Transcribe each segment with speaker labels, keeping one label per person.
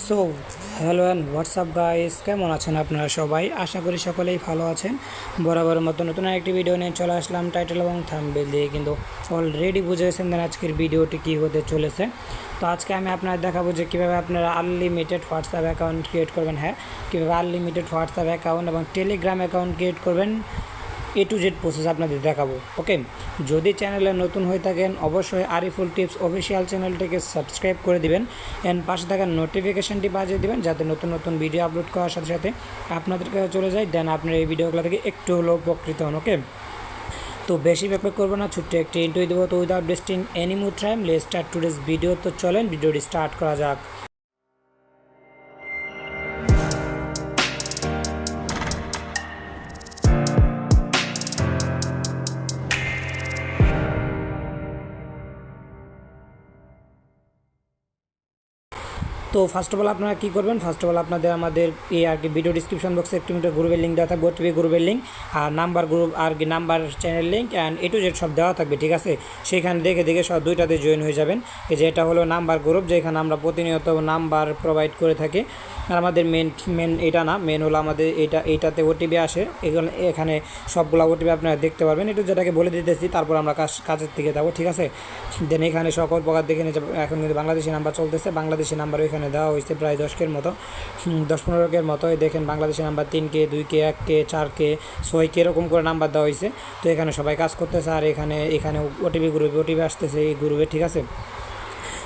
Speaker 1: So hello and WhatsApp guys, কেমন আছেন আপনারা সবাই? আশা করি সকলেই ভালো আছেন। বরাবরের মতো নতুন একটি ভিডিও নিয়ে চলে আসলাম। টাইটেল এবং থাম্বনেল দিয়ে কিন্তু অলরেডি বুঝে গেছেন দেন আজকের ভিডিওটি কী হতে চলেছে। তো আজকে আমি আপনাদের দেখাবো যে কীভাবে আপনারা আনলিমিটেড হোয়াটসঅ্যাপ অ্যাকাউন্ট ক্রিয়েট করবেন। হ্যাঁ, কীভাবে আনলিমিটেড হোয়াটসঅ্যাপ অ্যাকাউন্ট এবং টেলিগ্রাম অ্যাকাউন্ট ক্রিয়েট করবেন, A to Z প্রসেস আপনাদের দেখাবো। ওকে, যদি চ্যানেলে নতুন হয়ে থাকেন অবশ্যই আরিফুল টিপস অফিসিয়াল চ্যানেলটিকে সাবস্ক্রাইব করে দিবেন অ্যান্ড পাশে থাকা নোটিফিকেশানটি বাজিয়ে দিবেন যাতে নতুন নতুন ভিডিও আপলোড করার সাথে সাথে আপনাদের কাছে চলে যায়, দেন আপনার এই ভিডিওগুলো থেকে একটু হলেও উপকৃত হন। ওকে, তো বেশি ব্যাপার করবো না, ছোট্ট একটি ইন্টারভিউ দেবো। তো without wasting any more time let's start today's video. তো চলেন ভিডিওটি স্টার্ট করা যাক। তো ফার্স্ট অফ অল আপনারা কী করবেন, ফার্স্ট অফ অল আপনাদের আমাদের এই আর কি ভিডিও ডিসক্রিপশন বক্সে একটু গ্রুপের লিঙ্ক দেওয়া থাকবে, ওটিপি গ্রুপের লিঙ্ক আর নাম্বার গ্রুপ আর কি number channel link and A to Z সব দেওয়া থাকবে। ঠিক আছে, সেখানে দেখে দেখে সব দুইটাতে জয়েন হয়ে যাবেন। এই যে এটা হলো নাম্বার গ্রুপ, যেখানে আমরা প্রতিনিয়ত নাম্বার প্রোভাইড করে থাকি। আর আমাদের মেন এটা না, মেন হলো আমাদের এইটাতে ওটিপি আসে, এখানে সবগুলো ওটিপি আপনারা দেখতে পারবেন। একটু যেটাকে বলে দিতেছি, তারপর আমরা কাজের দিকে যাবো। ঠিক আছে, দেন এখানে সকল প্রকার দেখে নিয়ে এখন কিন্তু বাংলাদেশি নাম্বার চলতেছে, বাংলাদেশি নাম্বার ওইখানে দেওয়া হয়েছে প্রায় 10-15 মতো। দেখেন Bangladeshi number 3K 2K 1K 4K 6K এরকম করে নাম্বার দেওয়া হয়েছে। তো এখানে সবাই কাজ করতেছে আর এখানে ওটিপি আসতেছে এই গ্রুপে। ঠিক আছে,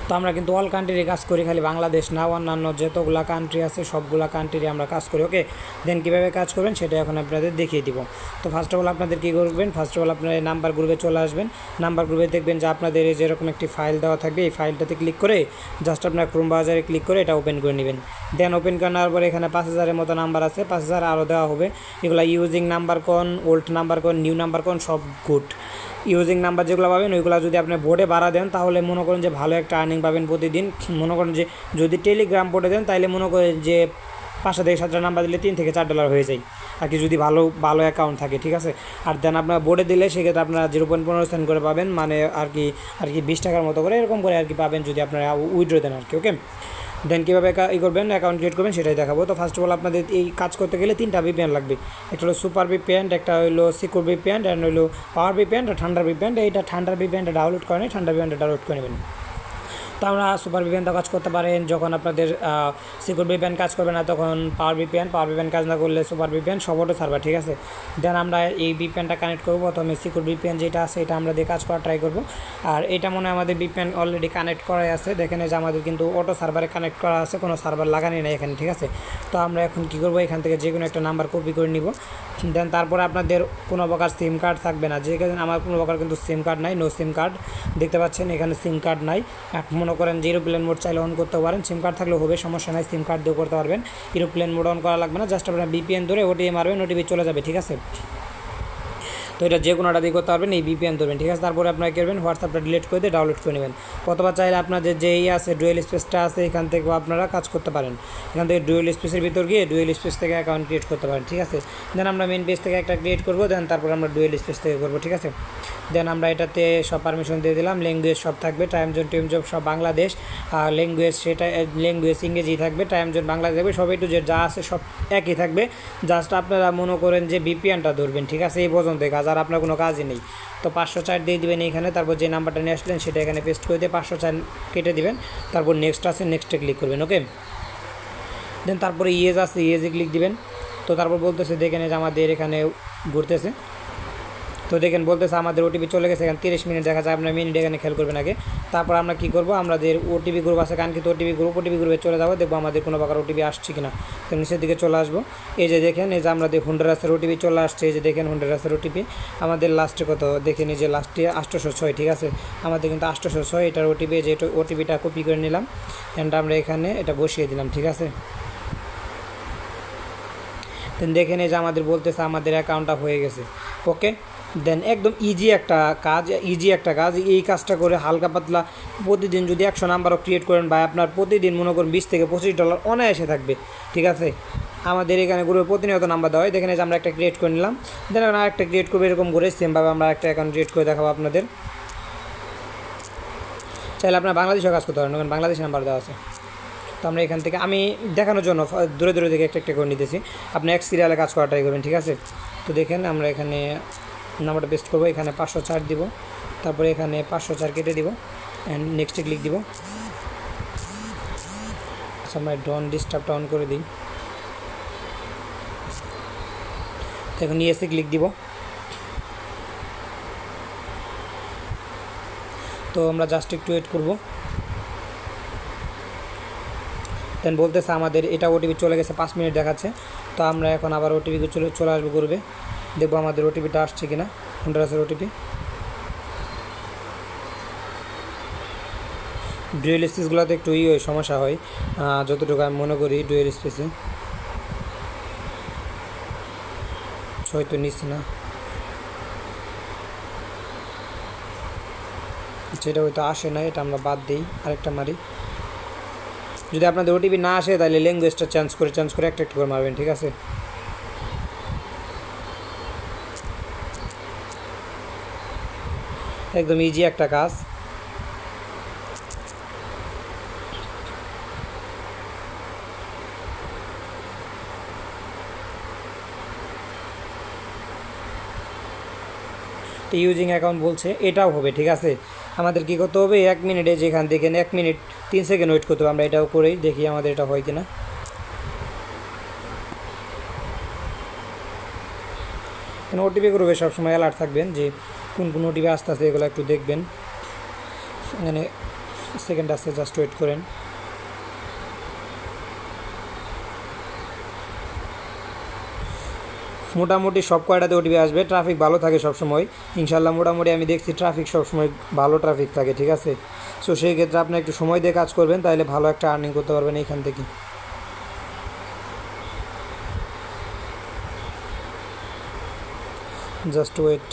Speaker 1: তো আমরা কিন্তু অল কান্ট্রিরই কাজ করি, খালি বাংলাদেশ না, অন্যান্য যতগুলো কান্ট্রি আছে সবগুলো কান্ট্রিরই আমরা কাজ করি। ওকে, দেন কীভাবে কাজ করবেন সেটা এখন আপনাদের দেখিয়ে দিব। তো ফার্স্ট অফ অল আপনাদের কী করবেন, ফার্স্ট অফ অল আপনার নাম্বার গ্রুপে চলে আসবেন। নাম্বার গ্রুপে দেখবেন যে আপনাদের যেরকম একটি ফাইল দেওয়া থাকবে, এই ফাইলটাতে ক্লিক করে জাস্ট আপনার ক্রোম ব্রাউজারে ক্লিক করে এটা ওপেন করে নেবেন। দেন ওপেন করার পরে এখানে 5000-এর মতো নাম্বার আছে, 5000 আরও দেওয়া হবে। এগুলো ইউজিং নাম্বার কোন, ওল্ড নাম্বার কোন, নিউ নাম্বার কোন, সব গুড। ইউজিং নাম্বার যেগুলো পাবেন ওইগুলো যদি আপনি বোর্ডে বাড়া দেন তাহলে মনে করেন যে ভালো একটা আর্নিং পাবেন প্রতিদিন। মনে করেন যে যদি টেলিগ্রাম বোর্ডে দেন তাহলে মনে করেন যে 5 থেকে 7টা নাম্বার দিলে $3 থেকে $4 হয়ে যায় আর কি, যদি ভালো অ্যাকাউন্ট থাকে। ঠিক আছে, আর দেন আপনার বোর্ডে দিলে সেক্ষেত্রে আপনারা 0.15 করে পাবেন, মানে আর কি 20 টাকার মতো করে এরকম করে আর কি পাবেন যদি আপনারা উইথড্র দেন আর কি। ওকে, দেন কীভাবে করবেন, অ্যাকাউন্ট ক্রিয়েট করবেন সেটাই দেখাবো। তো ফার্স্ট অফ অল আপনাদের এই কাজ করতে গেলে 3টা VPN লাগবে। একটা হলো সুপার VPN, একটা হলো সিকিউর VPN, অ্যান্ড হলো পাওয়ার VPN আর ঠান্ডার VPN। এইটা ঠান্ডার VPNটা ডাউনলোড করেন, ঠান্ডার VPNটা ডাউনলোড করে নেবেন। তো আমরা সুপার VPN কাজ করতে পারেন, যখন আপনাদের সিকিউর VPN কাজ করবে না তখন পাওয়ার VPN কাজ না করলে সুপার VPN সব অটো সার্ভার। ঠিক আছে, দেন আমরা এই VPNটা কানেক্ট করবো। প্রথমে সিকিউর VPN যেটা আছে এটা আমরা দিয়ে কাজ করা ট্রাই করবো। আর এটা মনে হয় আমাদের VPN অলরেডি কানেক্ট করাই আছে, দেখেন যে আমাদের কিন্তু অটো সার্ভারে কানেক্ট করা আছে, কোনো সার্ভার লাগানি নেই এখানে। ঠিক আছে, তো আমরা এখন কী করবো, এখান থেকে যে কোনো একটা নাম্বার কপি করে নিব। দেন তারপরে আপনাদের কোনো প্রকার সিম কার্ড থাকবে না, যেখানে আমার কোনো প্রকার কিন্তু সিম কার্ড নাই, নো সিম কার্ড দেখতে পাচ্ছেন এখানে সিম কার্ড নাই। মনে করেন যে এরোপ্লেন মোড চাইলে অন করতে পারেন, সিম কার্ড থাকলে হবে, সমস্যা নাই, সিম কার্ড দিয়েও করতে পারবেন। এরোপ্লেন মোড অন করা লাগবে না, জাস্ট আপনার VPN ধরে ওটিপি মারবেন, ওটিপি চলে যাবে। ঠিক আছে, তো এটা যে কোনোটা দিয়ে করতে পারবেন, এই VPN ধরবেন। ঠিক আছে, তারপরে আপনারা করবেন হোয়াটসঅ্যাপটা ডিলিট করে দিয়ে ডাউনলোড করে নেবেন। অথবা চাইলে আপনাদের যে আছে ডুয়েল স্পেসটা আছে এখান থেকে আপনারা কাজ করতে পারেন, এখান থেকে ডুয়েল স্পেসের ভিতর গিয়ে ডুয়েল স্পেস থেকে অ্যাকাউন্ট ক্রিয়েট করতে পারেন। ঠিক আছে, দেন আমরা মেন পেজ থেকে একটা ক্রিয়েট করবো, দেন তারপর আমরা ডুয়েল স্পেস থেকে করবো। ঠিক আছে, দেন আমরা এটাতে সব পারমিশন দিয়ে দিলাম, ল্যাঙ্গুয়েজ সব থাকবে, টাইম জোন সব বাংলাদেশ, আর ল্যাঙ্গুয়েজ ইংরেজি থাকবে, টাইম জোন বাংলাদেশ থাকবে, সব একটু যা আছে সব একই থাকবে। জাস্ট আপনারা মনে করেন যে VPNটা ধরবেন। ঠিক আছে, এই পর্যন্ত কাজ, আর আপনার কোনো কাজই নেই। তো 504 দিয়ে দিবেন এইখানে, তারপর যে নাম্বারটা নিয়ে আসলেন সেটা এখানে পেস্ট করে দিয়ে 504 কেটে দিবেন, তারপর নেক্সট আছে নেক্সটে ক্লিক করবেন। ওকে, দেন তারপরে ইয়েজে ক্লিক দিবেন। তো তারপর বলতেছে দেখেন যে আমাদের এখানে ঘুরতেছে, তো দেখেন বলতেছে আমাদের ওটিপি চলে গেছে, এখানে 30 মিনিট দেখা যায়, আপনার মিনিট এখানে খেয়াল করবেন আগে। তারপর আমরা কী করবো, আমাদের ওটিপি গ্রুপ আছে কাঙ্ক্ষিত ওটিপি গ্রুপে চলে যাবো, দেখবো আমাদের কোনো প্রকার ওটিপি আসছে কিনা। তো নিচের দিকে চলে আসবো, এই যে দেখেন এই যে আমাদের হন্ডুরাসের ওটিপি চলে আসছে, এই যে দেখেন হন্ডুরাসের ওটিপি আমাদের লাস্টে কত দেখেন, এই যে লাস্টে 806। ঠিক আছে, আমাদের কিন্তু 806 এটার ওটিপি, যে ওটিপিটা কপি করে নিলাম অ্যান্ড আমরা এখানে এটা বসিয়ে দিলাম। ঠিক আছে, দেন দেখেন এই যে আমাদের বলতেছে আমাদের অ্যাকাউন্টটা হয়ে গেছে। ওকে, দেন একদম ইজি একটা কাজ, এই কাজটা করে হালকা পাতলা প্রতিদিন যদি 100 নাম্বারও ক্রিয়েট করেন বা আপনার প্রতিদিন মনে করেন $20 থেকে $25 অনায়াসে থাকবে। ঠিক আছে, আমাদের এখানে গ্রুপে প্রতিনিয়ত নাম্বার দেওয়া হয়, দেখেন যে আমরা একটা ক্রিয়েট করে নিলাম, দেন আরেকটা ক্রিয়েট করবো, এরকম করে সেমভাবে আমরা একটা অ্যাকাউন্ট ক্রিয়েট করে দেখাবো আপনাদের। চাইলে আপনার বাংলাদেশেও কাজ করতে পারেন, বাংলাদেশি নাম্বার দেওয়া আছে। তো আমরা এখান থেকে আমি দেখানোর জন্য দূরে দূরে থেকে একটা একটা করে নিতেছি, আপনি এক সিরিয়ালে কাজ করা ট্রাই করবেন, ঠিক আছে। তো দেখেন আমরা এখানে নাম্বারটা পেস্ট করবো, এখানে 504 দিব, তারপরে এখানে 504 কেটে দিব অ্যান্ড নেক্সটে ক্লিক দিব। আচ্ছা আমরা ডন ডিস্টার্বটা অন করে দিই। এখন ইয়েসে ক্লিক দিব। তো আমরা জাস্ট একটু ওয়েট করব। দেন বলতেছে আমাদের এটা ওটিপি চলে গেছে, 5 মিনিট দেখাচ্ছে। তো আমরা এখন আবার ওটিপি চলে আসবো করবে, দেখবো আমাদের ওটিপিটা আসছে কিনা, হন্ডুরাসের ওটিপি। ডুয়েল স্পেসগুলোতে একটু সমস্যা হয়, যতটুকু আমি মনে করি ডুয়েল স্পেসে হয়তো নিচ্ছি না, সেটা হয়তো আসে না, এটা আমরা বাদ দিই, আরেকটা মারি। যদি আপনাদের ওটিপি না আসে তাহলে ল্যাঙ্গুয়েজটা চেঞ্জ করে একটা করে মারবেন, ঠিক আছে। একদম ইজি একটা কাজ। তো ইউজিং অ্যাকাউন্ট বলছে, এটাও হবে, ঠিক আছে। আমাদের কী করতে হবে, 1 মিনিটে যেখান থেকে 1 মিনিট 3 সেকেন্ড ওয়েট করতে হবে। আমরা এটাও করেই দেখি আমাদের এটা হয় কিনা। ওটিপি গ্রুপে সবসময় অ্যালার্ট থাকবেন যে কোন কোন ওটিপি আসতে আসে, এগুলো একটু দেখবেন। এখানে সেকেন্ড আসতে জাস্ট ওয়েট করেন। মোটামুটি সব কয়টাতে ওটিপি আসবে, ট্রাফিক ভালো থাকে সবসময় ইনশাল্লাহ। মোটামুটি আমি দেখছি ট্রাফিক সবসময় ভালো ট্রাফিক থাকে, ঠিক আছে। সো সেই ক্ষেত্রে আপনি একটু সময় দিয়ে কাজ করবেন, তাহলে ভালো একটা আর্নিং করতে পারবেন এইখান থেকে। Just wait.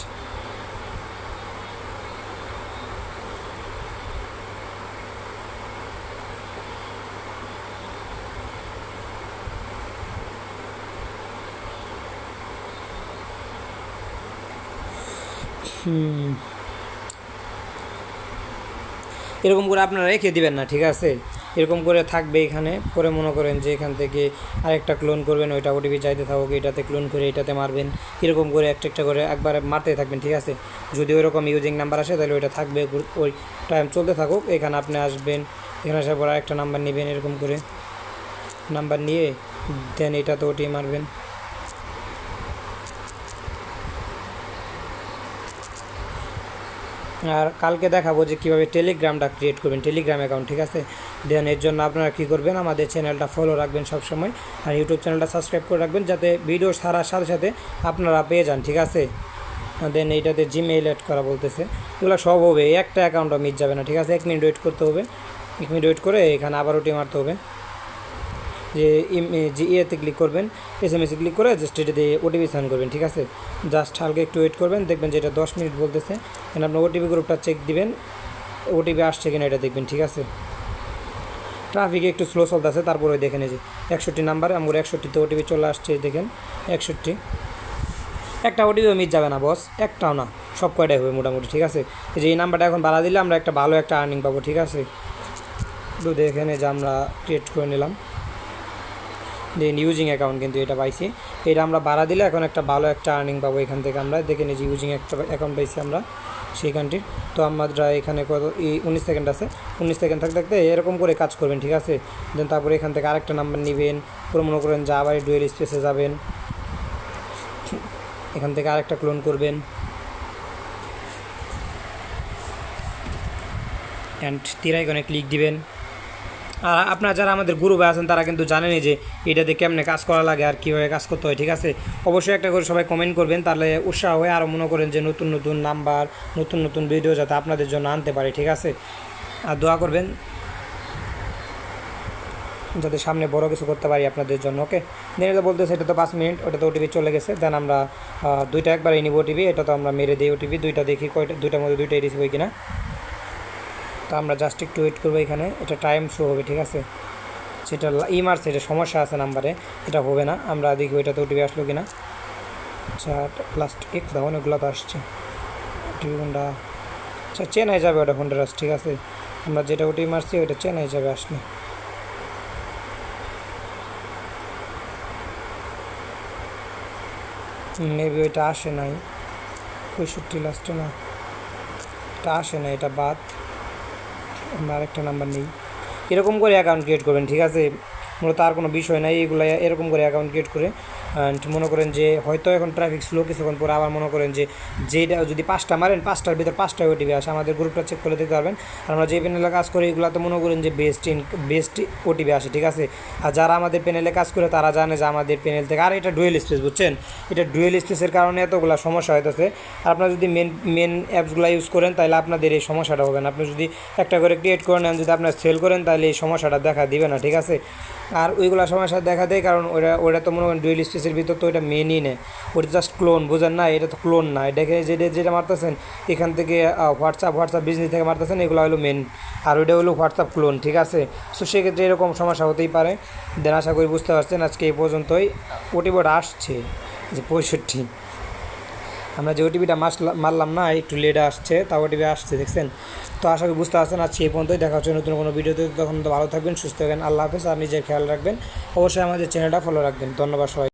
Speaker 1: এরকম করে আপনারা রেখে দিবেন না, ঠিক আছে। এরকম করে থাকবে এখানে, পরে মনে করেন যে এখান থেকে আরেকটা ক্লোন করবেন, ওইটা ওটিপি চাইতে থাকুক, এটাতে ক্লোন করে এটাতে মারবেন, এরকম করে একটা করে একবার মারতে থাকবেন, ঠিক আছে। যদি ওইরকম ইউজিং নাম্বার আসে তাহলে ওইটা থাকবে, ওই টাইম চলতে থাকুক। এখানে আপনি আসবেন, এখানে আসার পর আরেকটা নাম্বার নেবেন, এরকম করে নাম্বার নিয়ে দেন এটাতে ওটিপি মারবেন। আর কালকে দেখাবো যে কীভাবে টেলিগ্রামটা ক্রিয়েট করবেন, টেলিগ্রাম অ্যাকাউন্ট, ঠিক আছে। দেন এর জন্য আপনারা কী করবেন, আমাদের চ্যানেলটা ফলো রাখবেন সবসময়, আর ইউটিউব চ্যানেলটা সাবস্ক্রাইব করে রাখবেন, যাতে ভিডিও ছাড়ার সাথে সাথে আপনারা পেয়ে যান, ঠিক আছে। দেন এইটাতে জিমেইল অ্যাড করা বলতেছে, এগুলো সব হবে, একটা অ্যাকাউন্টও মিস যাবে না, ঠিক আছে। 1 মিনিট ওয়েট করতে হবে, 1 মিনিট ওয়েট করে এখানে আবার ওটি মারতে হবে, যে ইয়েতে ক্লিক করবেন, SMS ক্লিক করে জাস্ট এটা দিয়ে ওটিপি সেন্ড করবেন, ঠিক আছে। জাস্ট হালকা একটু ওয়েট করবেন, দেখবেন যে এটা 10 মিনিট বলতেছে। এখানে আপনার ওটিপি গ্রুপটা চেক দিবেন, ওটিপি আসছে কিনা এটা দেখবেন, ঠিক আছে। ট্রাফিক একটু স্লো চলতেছে, তারপরে দেখেন এই যে 61 নাম্বার, আমার 61তে ওটিপি চলে আসছে, দেখেন 61। একটা ওটিপিও মিস যাবে না বস, একটাও না, সব কয়টাই হবে মোটামুটি, ঠিক আছে। এই যে এই নাম্বারটা এখন বাড়া দিলে আমরা একটা ভালো একটা আর্নিং পাবো, ঠিক আছে। তো দেখেন এই যে আমরা ক্রিয়েট করে নিলাম, দেন ইউজিং অ্যাকাউন্ট কিন্তু এটা পাইছি, এটা আমরা বাড়া দিলে এখন একটা ভালো একটা আর্নিং পাবো এখান থেকে। আমরা দেখে নিয়েছি ইউজিং একটা অ্যাকাউন্ট পাইছি আমরা সেইখানটির। তো আমরা এখানে কত 19 সেকেন্ড আছে, 19 সেকেন্ড থাকতে থাকতে এরকম করে কাজ করবেন, ঠিক আছে। দেন তারপরে এখান থেকে আরেকটা নাম্বার নেবেন, পুরো মনে করেন যে আবার ডুয়েল স্পেসে যাবেন, এখান থেকে আরেকটা ক্লোন করবেন অ্যান্ড তীর আইকনে ক্লিক দিবেন। আর আপনারা যারা আমাদের গ্রুপে আছেন তারা কিন্তু জানেনই যে এটাতে কেমনে কাজ করা লাগে আর কীভাবে কাজ করতে হয়, ঠিক আছে। অবশ্যই একটা করে সবাই কমেন্ট করবেন, তাহলে উৎসাহ হয়ে আরও মনে করেন যে নতুন নতুন নাম্বার, নতুন নতুন ভিডিও যাতে আপনাদের জন্য আনতে পারে, ঠিক আছে। আর দোয়া করবেন যাতে সামনে বড় কিছু করতে পারি আপনাদের জন্য, ওকে। দেন এটা বলতেছে এটা তো 5 মিনিট, ওটা তো ওটিপি চলে গেছে। দেন আমরা দুইটা একবারই নিব ওটিপি, এটা তো আমরা মেরে দিই ওটিপি, দুইটা দেখি কয়টা, দুইটার মধ্যে দুইটাই রিসিভ হয় কিনা। তো আমরা জাস্ট একটু ওয়েট করবো, এখানে এটা টাইম শো হবে, ঠিক আছে। সেটা মারছে, এটা সমস্যা আছে নাম্বারে, এটা হবে না। আমরা দেখি ওইটাতে ওটিপি আসলো কিনা। আচ্ছা লাস্ট এক দাও, অনেকগুলো তো আসছে ওটিপি, কোনটা আচ্ছা চেন হয়ে যাবে, ওটা হন্ডুরাস, ঠিক আছে। আমরা যেটা ওটিপি মারছি ওইটা চেন হয়ে যাবে আসলে। মেবি ওইটা আসে নাই, 65 লাস্টে না, এটা আসে না, এটা বাদ। আমরা আরেকটা নাম্বার নেই। এরকম করে অ্যাকাউন্ট ক্রিয়েট করবেন, ঠিক আছে? মূলত আর কোনো বিষয় নাই, এগুলো এরকম করে অ্যাকাউন্ট ক্রিয়েট করে মনে করেন যে হয়তো এখন ট্রাফিক স্লো, কিছুক্ষণ পরে আবার মনে করেন যে যেটা যদি 5টা মারেন 5টার ভিতর 5টায় ওটিপি আসে, আমাদের গ্রুপটা চেক করে দেখতে পারবেন। আর আমরা যে প্যানেলে কাজ করি এগুলো তো মনে করেন যে বেস্ট ওটিপি আসে, ঠিক আছে? আর যারা আমাদের প্যানেলে কাজ করে তারা জানে যে আমাদের প্যানেল থেকে, আর এটা ডুয়েল স্পেস, বুঝছেন? এটা ডুয়েল স্পেসের কারণে এতগুলো সমস্যা হইতেছে। আর আপনারা যদি মেন অ্যাপসগুলো ইউজ করেন তাহলে আপনাদের এই সমস্যাটা হবে না। আপনি যদি একটা করে ক্রিয়েট করে নেন, যদি আপনার সেল করেন তাহলে এই সমস্যাটা দেখা দিবে না, ঠিক আছে? আর ওইগুলো সমস্যা দেখা দেয় কারণ ওটা তো মনে করেন ডুয়েল স্পেসের ভিতর তো ওইটা মেনই নেই, ওটা জাস্ট ক্লোন, বুঝেন না? এটা তো ক্লোন না, এটাকে যেটা মারতেছেন এখান থেকে হোয়াটসঅ্যাপ বিজনেস থেকে মারতেছেন, এগুলো হলো মেন, আর ওইটা হলো হোয়াটসঅ্যাপ ক্লোন, ঠিক আছে? সো সেক্ষেত্রে এরকম সমস্যা হতেই পারে। দেন আশা করি বুঝতে পারছেন। আজকে এই পর্যন্তই। ওটিপিটা আসছে যে 65, আমরা যে ওটিপিটা মারলাম না, একটু লেটে আসছে, তা ওটিপি আসছে, দেখছেন? তো আশা করি বুঝতে পারছেন। আজকে এই পর্যন্তই, দেখা হচ্ছে নতুন কোনো ভিডিওতে। তখন তো ভালো থাকবেন, সুস্থ থাকবেন, আল্লাহ হাফেজ। আর নিজের খেয়াল রাখবেন, অবশ্যই আমাদের চ্যানেলটা ফলো রাখবেন। ধন্যবাদ সবাই।